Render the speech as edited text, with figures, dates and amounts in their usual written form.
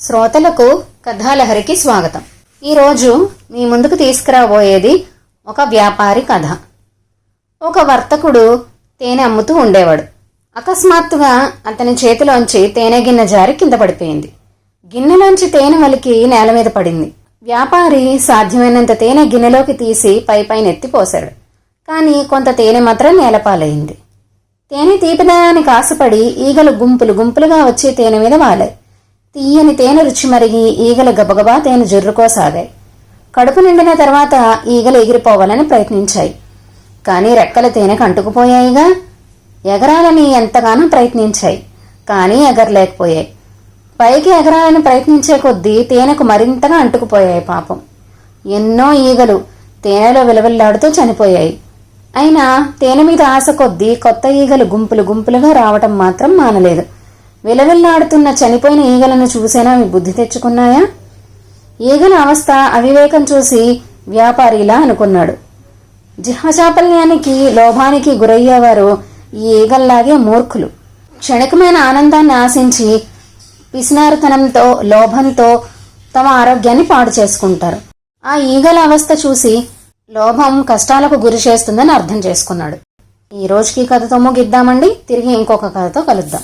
శ్రోతలకు కథాలహరికి స్వాగతం. ఈరోజు మీ ముందుకు తీసుకురాబోయేది ఒక వ్యాపారి కథ. ఒక వర్తకుడు తేనె అమ్ముతూ ఉండేవాడు. అకస్మాత్తుగా అతని చేతిలోంచి తేనె గిన్నె జారి కింద పడిపోయింది. గిన్నెలోంచి తేనె వలికి నేల మీద పడింది. వ్యాపారి సాధ్యమైనంత తేనె గిన్నెలోకి తీసి పైపైన ఎత్తిపోశాడు. కానీ కొంత తేనె మాత్రం నేలపాలైంది. తేనె తీపిదనానికి ఆశపడి ఈగలు గుంపులు గుంపులుగా వచ్చి తేనె మీద వాలాయి. తీయని తేనె రుచి మరిగి ఈగలు గబగబా తేనె జుర్రుకోసాగాయి. కడుపు నిండిన తర్వాత ఈగలు ఎగిరిపోవాలని ప్రయత్నించాయి. కానీ రెక్కల తేనెకు అంటుకుపోయాయిగా. ఎగరాలని ఎంతగానో ప్రయత్నించాయి, కానీ ఎగరలేకపోయాయి. పైకి ఎగరాలని ప్రయత్నించే కొద్దీ తేనెకు మరింతగా అంటుకుపోయాయి. పాపం, ఎన్నో ఈగలు తేనెలో విలవిల్లాడుతూ చనిపోయాయి. అయినా తేనె మీద ఆశ కొద్దీ కొత్త ఈగలు గుంపులు గుంపులుగా రావటం మాత్రం మానలేదు. విలవిల్లాడుతున్న చనిపోయిన ఈగలను చూసేనా మీ బుద్ధి తెచ్చుకున్నాయా? ఈగల అవస్థ అవివేకం చూసి వ్యాపారి ఇలా అనుకున్నాడు. జిహ్వచాపల్యానికి లోభానికి గురయ్యేవారు ఈ ఈగల్లాగే మూర్ఖులు. క్షణికమైన ఆనందాన్ని ఆశించి పిసినారుతనంతో లోభంతో తమ ఆరోగ్యాన్ని పాడు చేసుకుంటారు. ఆ ఈగల అవస్థ చూసి లోభం కష్టాలకు గురి చేస్తుందని అర్థం చేసుకున్నాడు. ఈ రోజుకి కథతో ముగిద్దామండి. తిరిగి ఇంకొక కథతో కలుద్దాం.